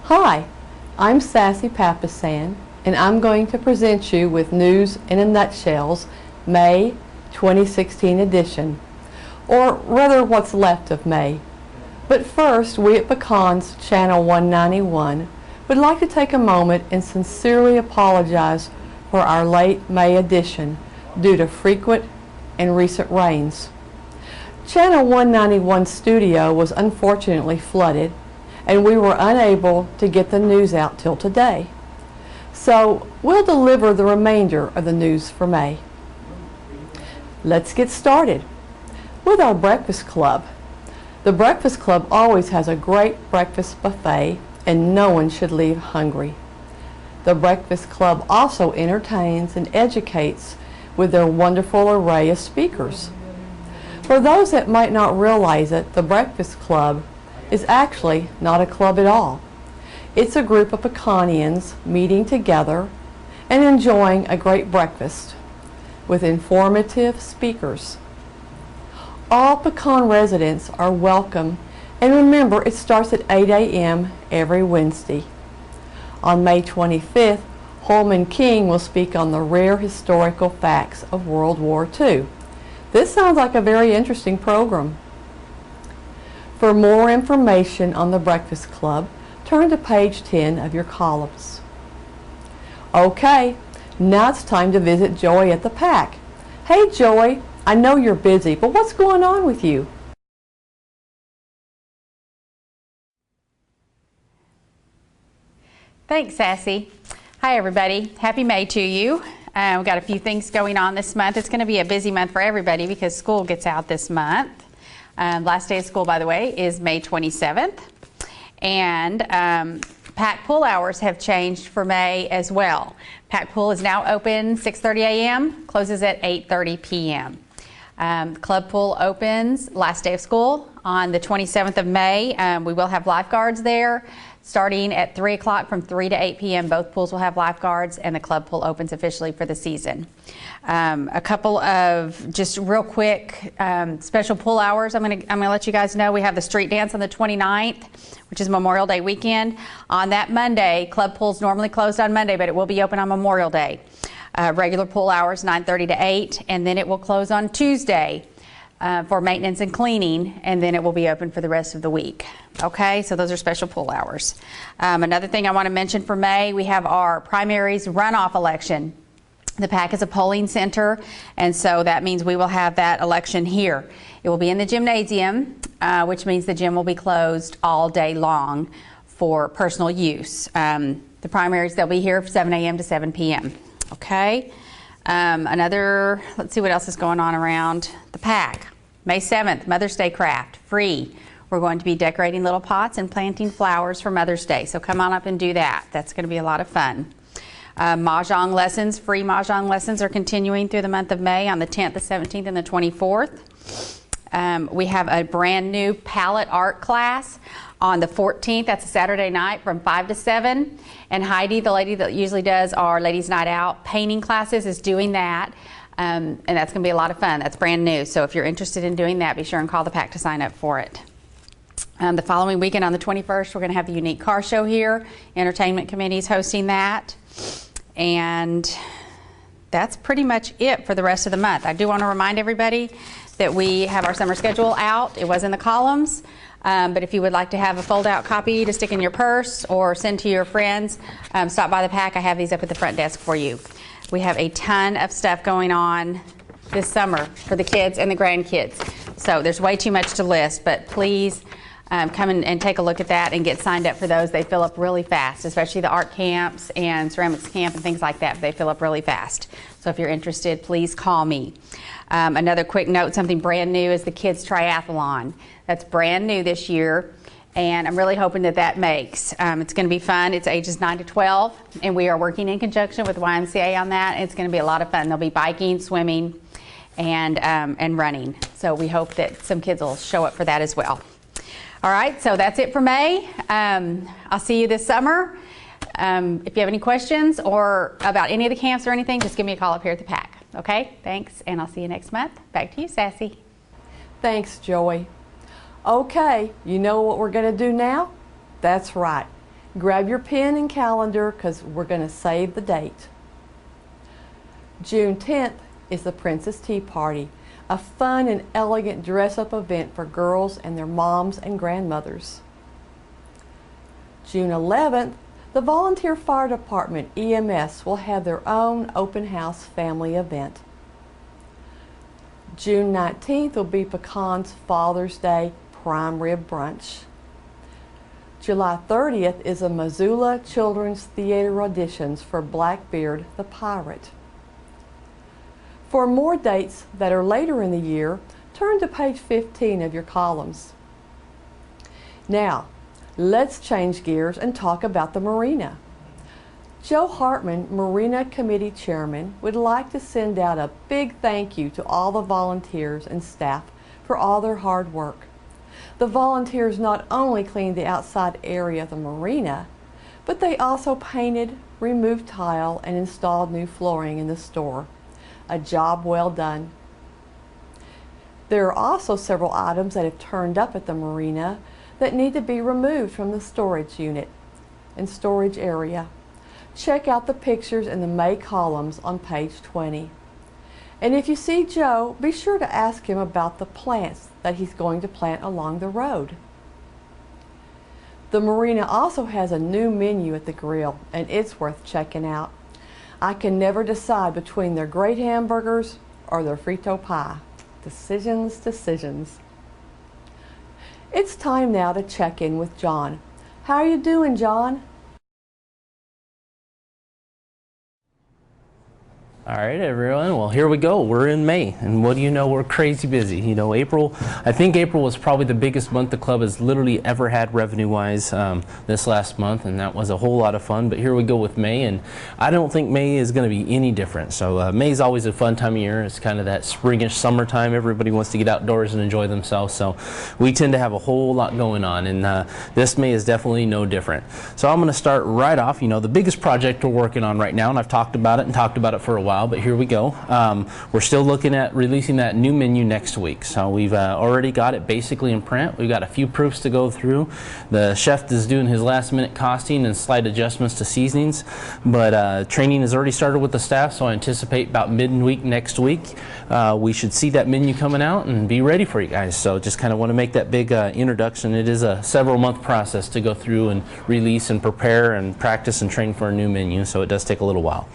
Hi, I'm Sassy Papasan, and I'm going to present you with News in a Nutshell's May 2016 edition, or rather what's left of May. But first, we at Pecan's Channel 191 would like to take a moment and sincerely apologize for our late May edition due to frequent and recent rains. Channel 191 studio was unfortunately flooded, and we were unable to get the news out till today. So we'll deliver the remainder of the news for May. Let's get started with our Breakfast Club. The Breakfast Club always has a great breakfast buffet, and no one should leave hungry. The Breakfast Club also entertains and educates with their wonderful array of speakers. For those that might not realize it, the Breakfast Club is actually not a club at all. It's a group of Pecanians meeting together and enjoying a great breakfast with informative speakers. All Pecan residents are welcome, and remember, it starts at 8 a.m. every Wednesday. On May 25th, Holman King will speak on the rare historical facts of World War II. This sounds like a very interesting program. For more information on the Breakfast Club, turn to page 10 of your columns. Okay, now it's time to visit Joy at the Pack. Hey Joy, I know you're busy, but what's going on with you? Thanks, Sassy. Hi everybody, happy May to you. We've got a few things going on this month. It's going to be a busy month for everybody because school gets out this month. Last day of school, by the way, is May 27th. And pack pool hours have changed for May as well. Pack pool is now open 6:30 a.m., closes at 8:30 p.m. Club pool opens last day of school on the 27th of May. We will have lifeguards there starting at 3 o'clock from 3 to 8 p.m. Both pools will have lifeguards, and the club pool opens officially for the season. A couple of just real quick special pool hours. I'm gonna let you guys know we have the street dance on the 29th, which is Memorial Day weekend. On that Monday, club pool's normally closed on Monday, but it will be open on Memorial Day. Regular pool hours 9:30 to 8, and then it will close on Tuesday for maintenance and cleaning, and then it will be open for the rest of the week. Okay, so those are special pool hours. Another thing I want to mention for May, we have our primaries runoff election. The PAC is a polling center, and so that means we will have that election here. It will be in the gymnasium, which means the gym will be closed all day long for personal use. The primaries, they'll be here from 7 a.m. to 7 p.m. Okay. Let's see what else is going on around the PAC. May 7th, Mother's Day craft, free. We're going to be decorating little pots and planting flowers for Mother's Day, so come on up and do that. That's going to be a lot of fun. Mahjong lessons, free Mahjong lessons are continuing through the month of May on the 10th, the 17th, and the 24th. We have a brand new palette art class on the 14th. That's a Saturday night from 5 to 7. And Heidi, the lady that usually does our Ladies Night Out painting classes, is doing that. And that's going to be a lot of fun. That's brand new. So if you're interested in doing that, be sure and call the PAC to sign up for it. The following weekend on the 21st, we're going to have the Unique Car Show here. Entertainment Committee is hosting that. And that's pretty much it for the rest of the month. I do want to remind everybody that we have our summer schedule out. It was in the columns. But if you would like to have a fold-out copy to stick in your purse or send to your friends, stop by the PAC. I have these up at the front desk for you. We have a ton of stuff going on this summer for the kids and the grandkids. So there's way too much to list, but please come and take a look at that and get signed up for those. They fill up really fast, especially the art camps and ceramics camp and things like that. They fill up really fast. So if you're interested, please call me. Another quick note, something brand new is the Kids Triathlon. That's brand new this year, and I'm really hoping that that makes. It's going to be fun. It's ages 9 to 12, and we are working in conjunction with YMCA on that. It's going to be a lot of fun. There'll be biking, swimming, and running. So we hope that some kids will show up for that as well. All right, so that's it for May. I'll see you this summer. If you have any questions or about any of the camps or anything, just give me a call up here at the PAC. Okay, thanks, and I'll see you next month. Back to you, Sassy. Thanks, Joy. Okay, you know what we're going to do now? That's right. Grab your pen and calendar because we're going to save the date. June 10th is the Princess Tea Party, a fun and elegant dress-up event for girls and their moms and grandmothers. June 11th, the Volunteer Fire Department, EMS, will have their own open house family event. June 19th will be Pecan's Father's Day Prime Rib Brunch. July 30th is a Missoula Children's Theater auditions for Blackbeard the Pirate. For more dates that are later in the year, turn to page 15 of your columns. Now, let's change gears and talk about the marina. Joe Hartman, Marina Committee Chairman, would like to send out a big thank you to all the volunteers and staff for all their hard work. The volunteers not only cleaned the outside area of the marina, but they also painted, removed tile, and installed new flooring in the store. A job well done. There are also several items that have turned up at the marina that need to be removed from the storage unit and storage area. Check out the pictures in the May columns on page 20. And if you see Joe, be sure to ask him about the plants that he's going to plant along the road. The marina also has a new menu at the grill, and it's worth checking out. I can never decide between their great hamburgers or their frito pie. Decisions. It's time now to check in with John. How are you doing, John? All right, everyone. Well, here we go. We're in May, and what do you know? We're crazy busy. You know, April. I think April was probably the biggest month the club has literally ever had revenue-wise this last month, and that was a whole lot of fun. But here we go with May, and I don't think May is going to be any different. So May is always a fun time of year. It's kind of that springish summertime. Everybody wants to get outdoors and enjoy themselves. So we tend to have a whole lot going on, and this May is definitely no different. So I'm going to start right off. You know, the biggest project we're working on right now, and I've talked about it for a while. But here we go. We're still looking at releasing that new menu next week. So we've already got it basically in print. We've got a few proofs to go through. The chef is doing his last minute costing and slight adjustments to seasonings. But training has already started with the staff, so I anticipate about midweek next week we should see that menu coming out and be ready for you guys. So just kind of want to make that big introduction. It is a several month process to go through and release and prepare and practice and train for a new menu, so it does take a little while.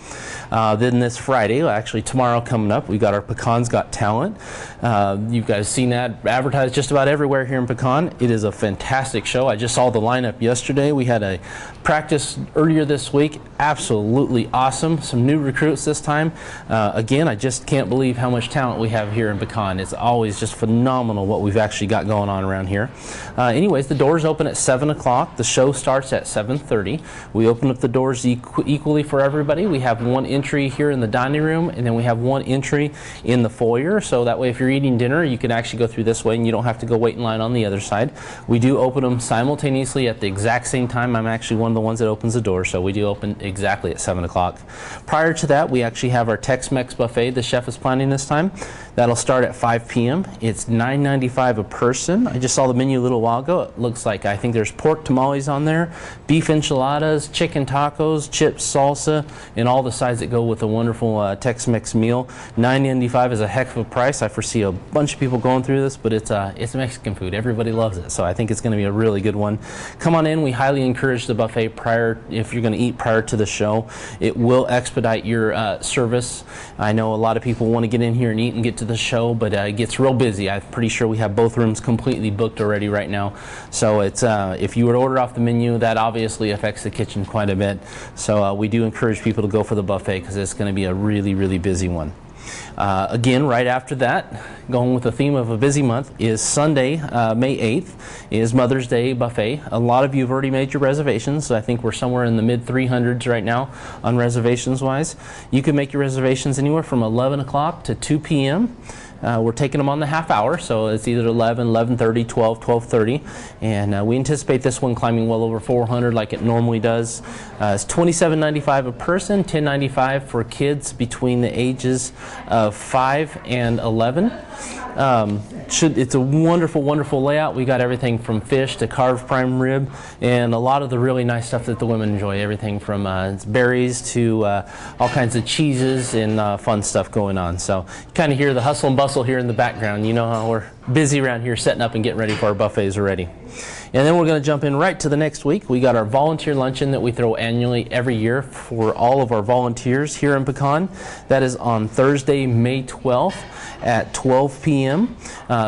Then this Friday, actually tomorrow coming up, we got our Pecans Got Talent. You guys seen that advertised just about everywhere here in Pecan. It is a fantastic show. I just saw the lineup yesterday. We had a practice earlier this week. Absolutely awesome. Some new recruits this time. Again, I just can't believe how much talent we have here in Pecan. It's always just phenomenal what we've actually got going on around here. Anyways, the doors open at 7 o'clock. The show starts at 7:30. We open up the doors equally for everybody. We have one entry here in the dining room, and then we have one entry in the foyer, so that way if you're eating dinner you can actually go through this way and you don't have to go wait in line on the other side. We do open them simultaneously at the exact same time. I'm actually one of the ones that opens the door, so we do open exactly at 7 o'clock. Prior to that, we actually have our Tex-Mex buffet the chef is planning this time. That'll start at 5 p.m. It's $9.95 a person. I just saw the menu a little while ago. It looks like I think there's pork tamales on there, beef enchiladas, chicken tacos, chips, salsa, and all the sides that go with a wonderful Tex-Mex meal. $9.95 is a heck of a price. I foresee a bunch of people going through this, but it's Mexican food. Everybody loves it, so I think it's going to be a really good one. Come on in. We highly encourage the buffet if you're going to eat prior to the show. It will expedite your service. I know a lot of people want to get in here and eat and get to the show, but it gets real busy. I'm pretty sure we have both rooms completely booked already right now. So it's if you were to order off the menu, that obviously affects the kitchen quite a bit. So we do encourage people to go for the buffet because it's going to be a really, really busy one. Again, right after that, going with the theme of a busy month, is Sunday, May 8th, is Mother's Day buffet. A lot of you have already made your reservations. So I think we're somewhere in the mid 300s right now on reservations wise. You can make your reservations anywhere from 11 o'clock to 2 p.m. We're taking them on the half hour, so it's either 11, 11:30, 12, 12:30, and we anticipate this one climbing well over 400 like it normally does. It's $27.95 a person, $10.95 for kids between the ages of 5 and 11. It's a wonderful, wonderful layout. We got everything from fish to carved prime rib and a lot of the really nice stuff that the women enjoy. Everything from berries to all kinds of cheeses and fun stuff going on. So you kind of hear the hustle and bustle here in the background. You know how we're busy around here setting up and getting ready for our buffets already. And then we're going to jump in right to the next week. We got our volunteer luncheon that we throw annually every year for all of our volunteers here in Pecan. That is on Thursday, May 12th at 12 p.m.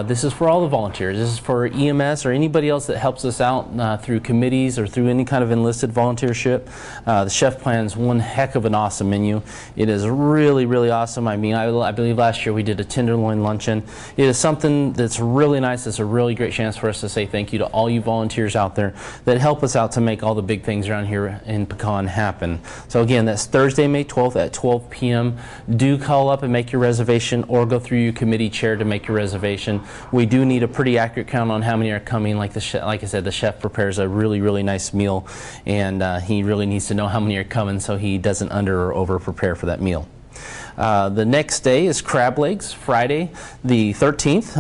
This is for all the volunteers. This is for EMS or anybody else that helps us out through committees or through any kind of enlisted volunteership. The chef plans one heck of an awesome menu. It is really, really awesome. I mean, I believe last year we did a tenderloin luncheon. It is something that's really nice. It's a really great chance for us to say thank you to all you volunteers out there that help us out to make all the big things around here in Pecan happen. So again, that's Thursday, May 12th at 12 p.m. Do call up and make your reservation or go through your committee chair to make your reservation. We do need a pretty accurate count on how many are coming. Like I said, the chef prepares a really, really nice meal, and he really needs to know how many are coming so he doesn't under or over prepare for that meal. The next day is crab legs, Friday the 13th.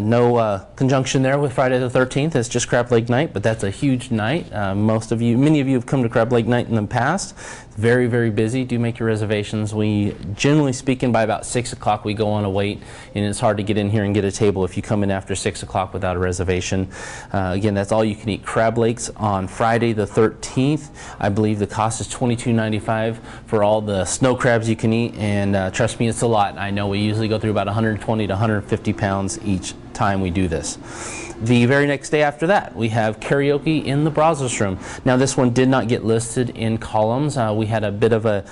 No conjunction there with Friday the 13th. It's just crab leg night, but that's a huge night. Many of you have come to crab leg night in the past. Very, very busy. Do make your reservations. We, generally speaking, by about 6 o'clock we go on a wait, and it's hard to get in here and get a table if you come in after 6 o'clock without a reservation. Again, that's all you can eat crab legs on Friday the 13th. I believe the cost is $22.95 for all the snow crabs you can eat, and trust me, it's a lot. I know we usually go through about 120 to 150 pounds each time we do this. The very next day after that, we have karaoke in the Brazos room. Now, this one did not get listed in columns. We had a bit of a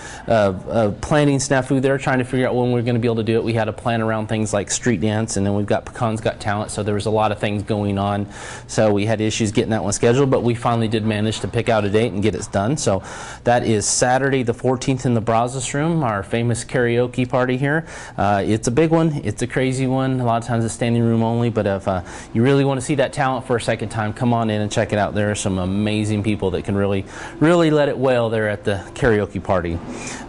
planning snafu there, trying to figure out when we were going to be able to do it. We had to plan around things like street dance, and then we've got Pecan's Got Talent, so there was a lot of things going on. So we had issues getting that one scheduled, but we finally did manage to pick out a date and get it done. So that is Saturday the 14th in the Brazos room, our famous karaoke party here. It's a big one. It's a crazy one. A lot of times it's standing room only, but if you really want to see that talent for a second time, come on in and check it out. There are some amazing people that can really let it wail there at the karaoke party.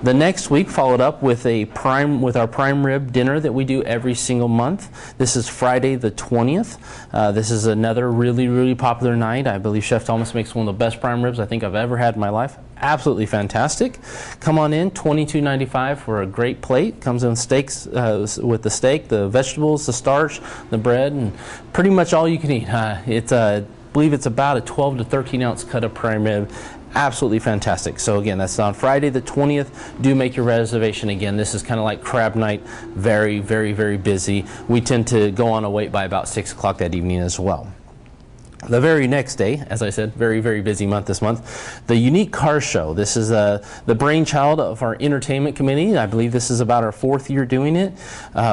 The next week followed up with our prime rib dinner that we do every single month. This is Friday the 20th. This is another really popular night. I believe Chef Thomas makes one of the best prime ribs I think I've ever had in my life. Absolutely fantastic. Come on in, $22.95 for a great plate. Comes in steaks with the steak, the vegetables, the starch, the bread, and pretty much all you can eat. I believe it's about a 12 to 13 ounce cut of prime rib. Absolutely fantastic. So again, that's on Friday the 20th. Do make your reservation. Again, this is kind of like crab night. Very busy. We tend to go on a wait by about 6 o'clock that evening as well. The very next day, as I said, very busy month this month, the Unique Car Show. This is the brainchild of our entertainment committee. I believe this is about our 4th year doing it.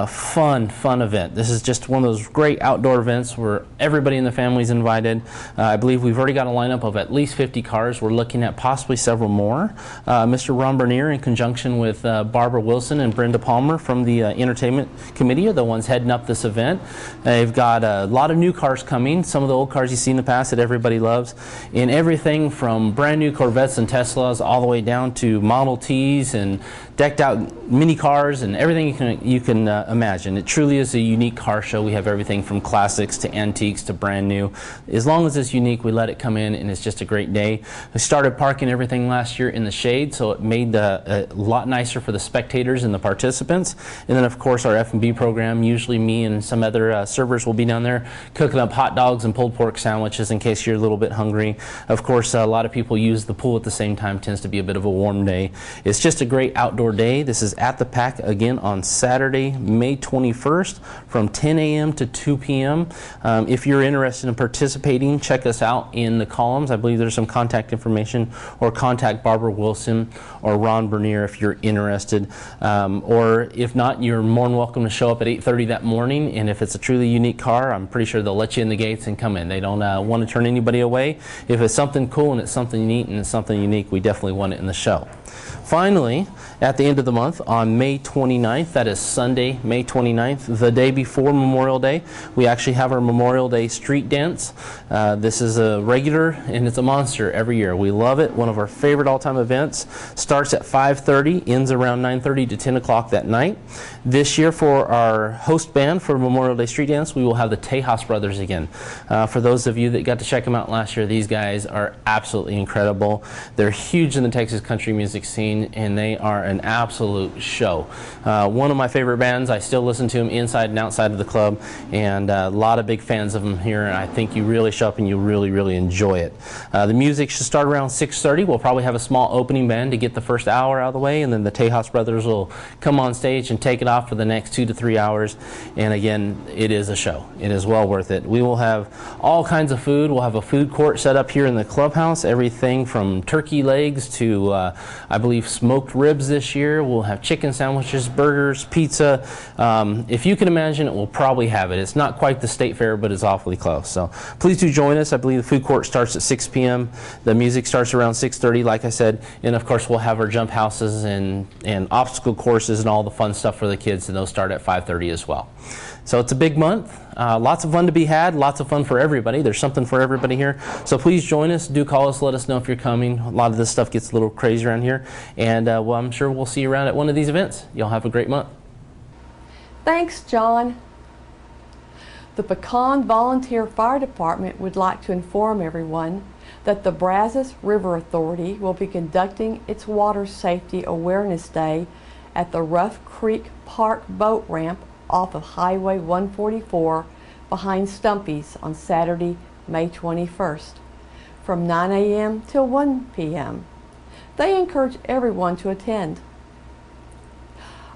Fun event. This is just one of those great outdoor events where everybody in the family is invited. I believe we've already got a lineup of at least 50 cars. We're looking at possibly several more. Mr. Ron Bernier, in conjunction with Barbara Wilson and Brenda Palmer from the entertainment committee, are the ones heading up this event. They've got a lot of new cars coming. Some of the old cars you see in the past that everybody loves, in everything from brand new Corvettes and Teslas all the way down to Model Ts and decked out mini cars and everything you can imagine. It truly is a unique car show. We have everything from classics to antiques to brand new. As long as it's unique, we let it come in, and it's just a great day. We started parking everything last year in the shade, so it made a lot nicer for the spectators and the participants. And then of course our F&B program, usually me and some other servers will be down there cooking up hot dogs and pulled pork sandwiches in case you're a little bit hungry. Of course, a lot of people use the pool at the same time. Tends to be a bit of a warm day. It's just a great outdoor day. This is at the Pack again on Saturday, May 21st from 10 a.m. to 2 p.m. If you're interested in participating, check us out in the columns. I believe there's some contact information, or contact Barbara Wilson or Ron Bernier if you're interested. Or if not, you're more than welcome to show up at 8:30 that morning, and if it's a truly unique car, I'm pretty sure they'll let you in the gates and come in. They don't don't want to turn anybody away. If it's something cool and it's something neat and it's something unique, we definitely want it in the show. Finally, at the end of the month, on May 29th, that is Sunday, May 29th, the day before Memorial Day, we actually have our Memorial Day street dance. This is a regular and it's a monster every year. We love it. One of our favorite all-time events. Starts at 5:30, ends around 9:30 to 10 o'clock that night. This year for our host band for Memorial Day street dance, we will have the Tejas Brothers again. For those of you that got to check them out last year, these guys are absolutely incredible. They're huge in the Texas country music scene, and they are an absolute show. One of my favorite bands. I still listen to them inside and outside of the club, and a lot of big fans of them here, and I think you really show up and you really enjoy it. The music should start around 6:30. We'll probably have a small opening band to get the first hour out of the way, and then the Tejas Brothers will come on stage and take it off for the next 2 to 3 hours. And again, it is a show. It is well worth it. We will have all kinds of food. We'll have a food court set up here in the clubhouse, everything from turkey legs to I believe smoked ribs this year. We'll have chicken sandwiches, burgers, pizza. If you can imagine it, we'll probably have it. It's not quite the state fair, but it's awfully close. So please do join us. I believe the food court starts at 6 p.m. The music starts around 6:30, like I said, and of course we'll have our jump houses and obstacle courses and all the fun stuff for the kids, and those start at 5:30 as well. So it's a big month. Lots of fun to be had, lots of fun for everybody. There's something for everybody here. So please join us. Do call us. Let us know if you're coming. A lot of this stuff gets a little crazy around here. And well, I'm sure we'll see you around at one of these events. Y'all have a great month. Thanks, John. The Pecan Volunteer Fire Department would like to inform everyone that the Brazos River Authority will be conducting its Water Safety Awareness Day at the Rough Creek Park Boat Ramp off of Highway 144 behind Stumpy's on Saturday, May 21st, from 9 a.m. till 1 p.m. They encourage everyone to attend.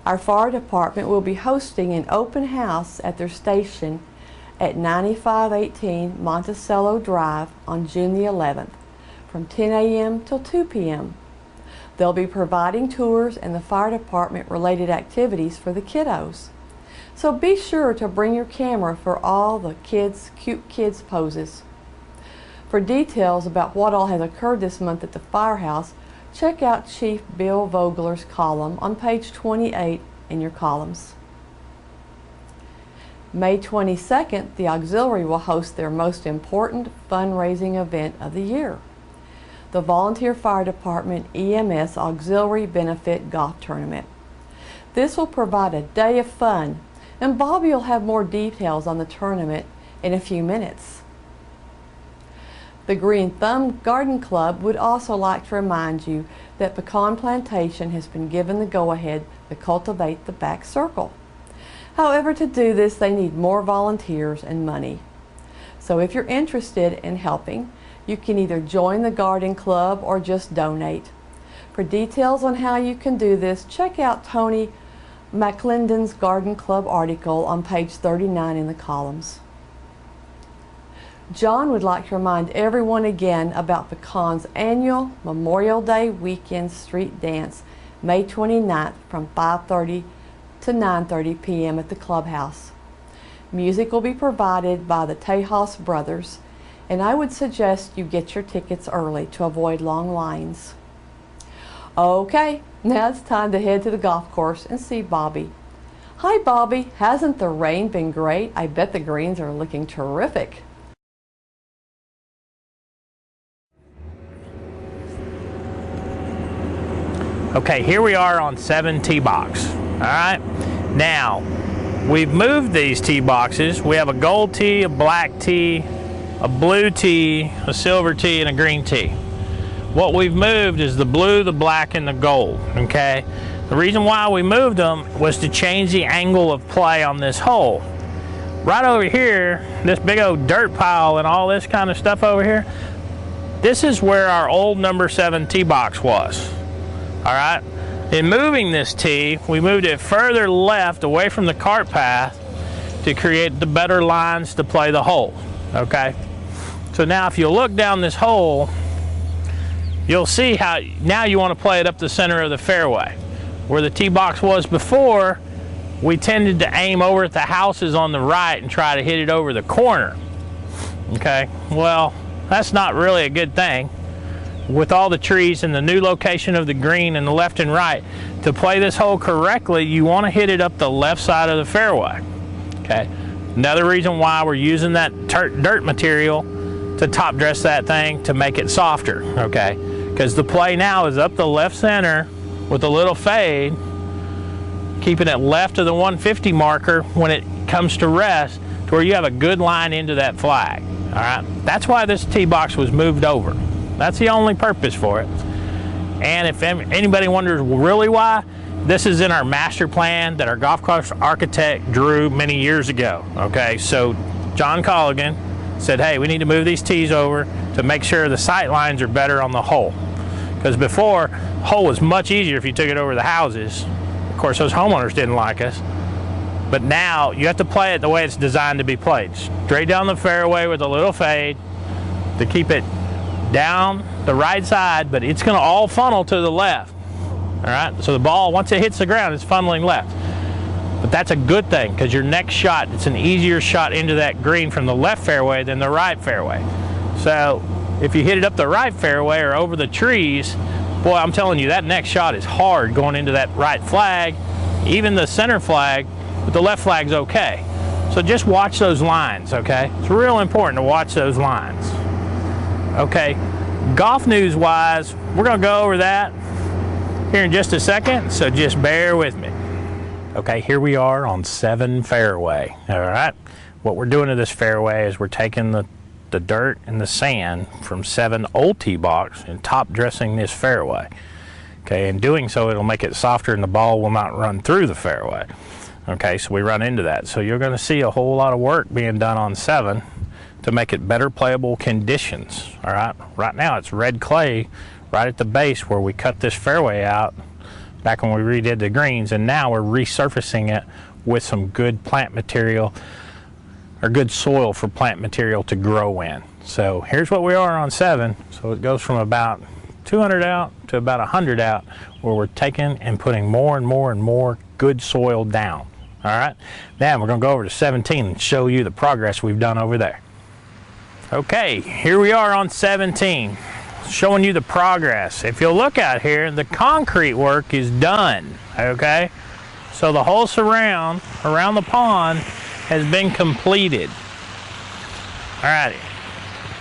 Our fire department will be hosting an open house at their station at 9518 Monticello Drive on June the 11th from 10 a.m. till 2 p.m. They'll be providing tours and the fire department related activities for the kiddos. So be sure to bring your camera for all the cute kids poses. For details about what all has occurred this month at the firehouse, check out Chief Bill Vogler's column on page 28 in your columns. May 22nd, the auxiliary will host their most important fundraising event of the year, the Volunteer Fire Department EMS Auxiliary Benefit Golf Tournament. This will provide a day of fun, and Bobby will have more details on the tournament in a few minutes. The Green Thumb Garden Club would also like to remind you that Pecan Plantation has been given the go-ahead to cultivate the back circle. However, to do this, they need more volunteers and money. So if you're interested in helping, you can either join the garden club or just donate. For details on how you can do this, check out Tony McClendon's Garden Club article on page 39 in the columns. John would like to remind everyone again about Pecan's annual Memorial Day weekend street dance, May 29th from 5:30 to 9:30 p.m. at the clubhouse. Music will be provided by the Tejas Brothers, and I would suggest you get your tickets early to avoid long lines. Okay, now it's time to head to the golf course and see Bobby. Hi Bobby, hasn't the rain been great? I bet the greens are looking terrific. Okay, here we are on 7 tee box. All right, now we've moved these tee boxes. We have a gold tee, a black tee, a blue tee, a silver tee, and a green tee. What we've moved is the blue, the black, and the gold, okay? The reason why we moved them was to change the angle of play on this hole. Right over here, this big old dirt pile and all this kind of stuff over here, this is where our old number 7 tee box was, all right? In moving this tee, we moved it further left away from the cart path to create the better lines to play the hole, okay? So now if you look down this hole, you'll see how now you want to play it up the center of the fairway. Where the tee box was before, we tended to aim over at the houses on the right and try to hit it over the corner, Okay, well, that's not really a good thing. With all the trees and the new location of the green and the left and right, to play this hole correctly, you want to hit it up the left side of the fairway. Okay, another reason why we're using that dirt material to top dress that thing to make it softer. Okay, because the play now is up the left center with a little fade, keeping it left of the 150 marker when it comes to rest, to where you have a good line into that flag. All right, that's why this tee box was moved over. That's the only purpose for it. And if anybody wonders really why, this is in our master plan that our golf course architect drew many years ago. Okay, so John Colligan said, hey, we need to move these tees over to make sure the sight lines are better on the hole. Because before, the hole was much easier if you took it over the houses. Of course, those homeowners didn't like us. But now you have to play it the way it's designed to be played. Straight down the fairway with a little fade to keep it down the right side, but it's going to all funnel to the left. All right, so the ball, once it hits the ground, it's funneling left. But that's a good thing, because your next shot, it's an easier shot into that green from the left fairway than the right fairway. So if you hit it up the right fairway or over the trees, boy, I'm telling you, that next shot is hard going into that right flag, even the center flag, but the left flag's okay. So just watch those lines, okay? It's real important to watch those lines. Okay, golf news wise, we're gonna go over that here in just a second, so just bear with me. Okay, here we are on 7 fairway, all right? What we're doing to this fairway is we're taking the dirt and the sand from 7 old tee box and top dressing this fairway. Okay, in doing so, it'll make it softer and the ball will not run through the fairway. Okay, so we run into that. So you're gonna see a whole lot of work being done on 7 to make it better playable conditions, all right? Right now it's red clay right at the base where we cut this fairway out back when we redid the greens, and now we're resurfacing it with some good plant material, or good soil for plant material to grow in. So here's what we are on 7. So it goes from about 200 out to about 100 out, where we're taking and putting more and more and more good soil down, all right? Now we're gonna go over to 17 and show you the progress we've done over there. Okay, here we are on 17, showing you the progress. If you'll look out here, the concrete work is done, okay? So the whole surround around the pond has been completed. All right,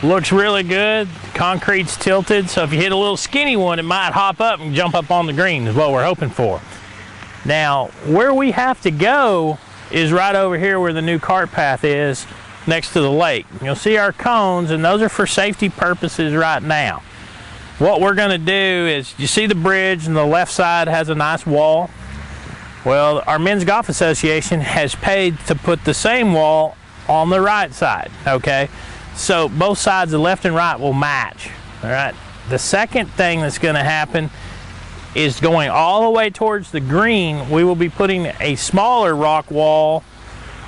looks really good. The concrete's tilted, so if you hit a little skinny one, it might hop up and jump up on the green is what we're hoping for. Now, where we have to go is right over here where the new cart path is, next to the lake. You'll see our cones, and those are for safety purposes right now. What we're gonna do is, you see the bridge and the left side has a nice wall? Well, our Men's Golf Association has paid to put the same wall on the right side, okay? So both sides, the left and right, will match, all right? The second thing that's gonna happen is going all the way towards the green, we will be putting a smaller rock wall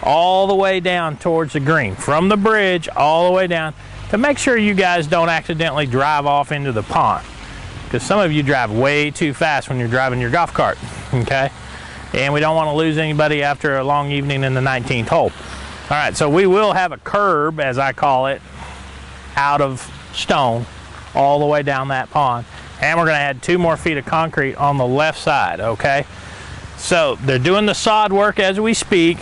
all the way down towards the green, from the bridge all the way down, to make sure you guys don't accidentally drive off into the pond, because some of you drive way too fast when you're driving your golf cart, okay? And we don't want to lose anybody after a long evening in the 19th hole. All right, so we will have a curb, as I call it, out of stone all the way down that pond, and we're going to add 2 more feet of concrete on the left side, okay? So they're doing the sod work as we speak.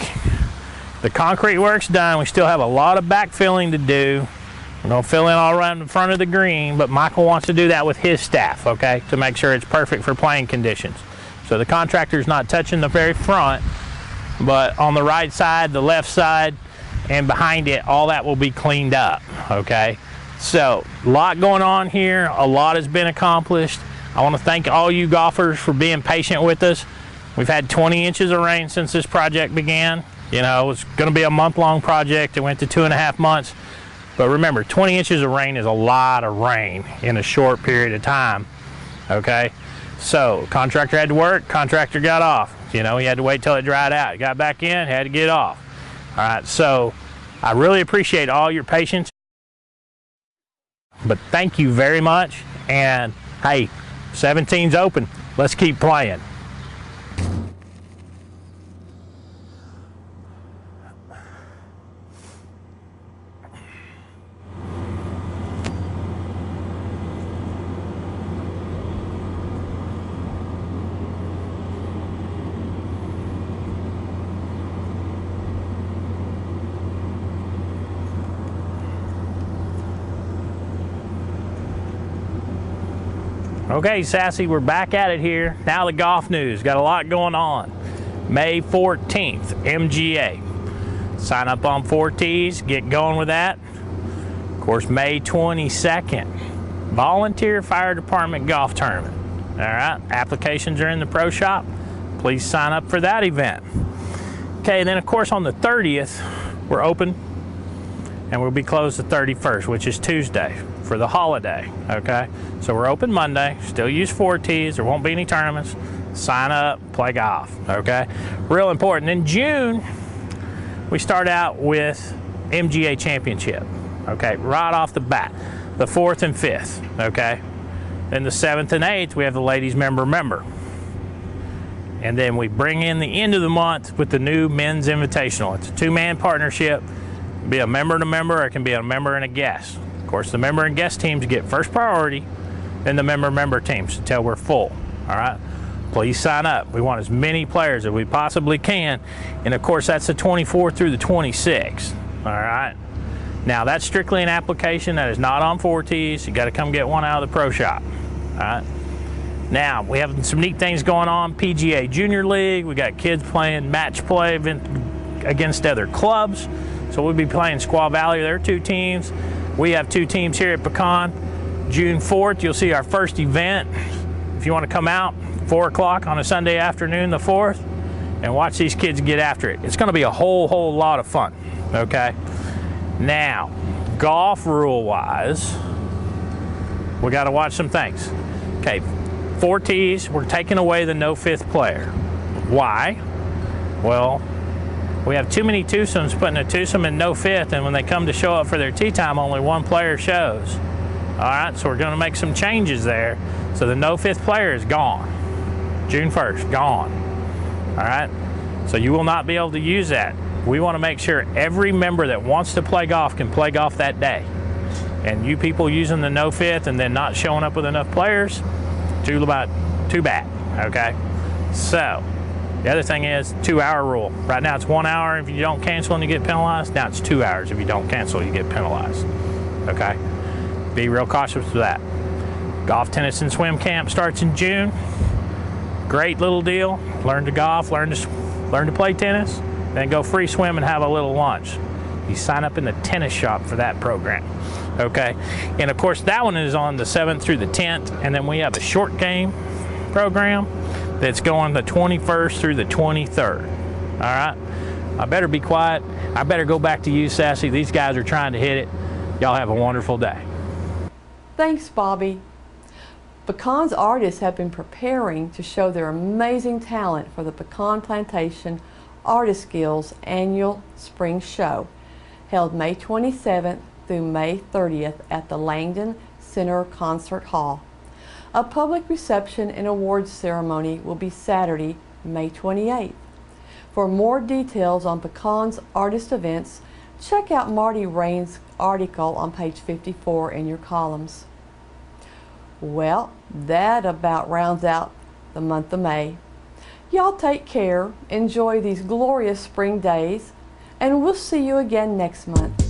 The concrete work's done. We still have a lot of backfilling to do. We're gonna fill in all around the front of the green, but Michael wants to do that with his staff, okay, to make sure it's perfect for playing conditions. So the contractor's not touching the very front, but on the right side, the left side, and behind it, all that will be cleaned up, okay? So, a lot going on here. A lot has been accomplished. I want to thank all you golfers for being patient with us. We've had 20 inches of rain since this project began. You know, it was going to be a month-long project. It went to 2.5 months. But remember, 20 inches of rain is a lot of rain in a short period of time, okay? So, contractor had to work, contractor got off. You know, he had to wait till it dried out. He got back in, had to get off. All right, so I really appreciate all your patience. But thank you very much. And, hey, 17's open. Let's keep playing. Okay, Sassy, we're back at it here. Now the golf news. Got a lot going on. May 14th, MGA. Sign up on 4Ts, get going with that. Of course, May 22nd, Volunteer Fire Department Golf Tournament. All right, applications are in the pro shop. Please sign up for that event. Okay, then of course on the 30th, we're open and we'll be closed the 31st, which is Tuesday for the holiday, okay? So we're open Monday, still use 4Ts, there won't be any tournaments. Sign up, play golf, okay? Real important. In June, we start out with MGA Championship, okay? Right off the bat, the 4th and 5th, okay? Then the 7th and 8th, we have the ladies member. And then we bring in the end of the month with the new men's invitational. It's a 2-man partnership. It can be a member and a member, or it can be a member and a guest. Of course, the member and guest teams get first priority, then the member teams until we're full, all right? Please sign up. We want as many players as we possibly can. And of course, that's the 24th through the 26th, all right? Now, that's strictly an application that is not on 4Ts. You got to come get one out of the pro shop, all right? Now, we have some neat things going on. PGA Junior League. We got kids playing match play against other clubs. So we'll be playing Squaw Valley. There are 2 teams. We have 2 teams here at Pecan. June 4th, you'll see our first event. If you want to come out, 4 o'clock on a Sunday afternoon, the 4th, and watch these kids get after it. It's going to be a whole lot of fun, okay? Now, golf rule-wise, we got to watch some things. Okay, 4Ts, we're taking away the no 5th player. Why? Well, we have too many twosomes putting a twosome in no 5th, and when they come to show up for their tee time, only 1 player shows. All right, so we're going to make some changes there. So the no 5th player is gone. June 1st, gone. All right, so you will not be able to use that. We want to make sure every member that wants to play golf can play golf that day. And you people using the no 5th and then not showing up with enough players, too bad, okay? So, the other thing is 2-hour rule. Right now it's 1 hour if you don't cancel and you get penalized. Now it's 2 hours if you don't cancel, you get penalized, okay? Be real cautious with that. Golf, tennis, and swim camp starts in June. Great little deal. Learn to golf, learn to play tennis, then go free swim and have a little lunch. You sign up in the tennis shop for that program, okay? And of course, that one is on the 7th through the 10th, and then we have a short game program that's going the 21st through the 23rd, all right? I better be quiet. I better go back to you, Sassy. These guys are trying to hit it. Y'all have a wonderful day. Thanks, Bobby. Pecan's artists have been preparing to show their amazing talent for the Pecan Plantation Artist Guild's annual spring show, held May 27th through May 30th at the Langdon Center Concert Hall. A public reception and awards ceremony will be Saturday, May 28th. For more details on Pecan's artist events, check out Marty Rain's article on page 54 in your columns. Well, that about rounds out the month of May. Y'all take care, enjoy these glorious spring days, and we'll see you again next month.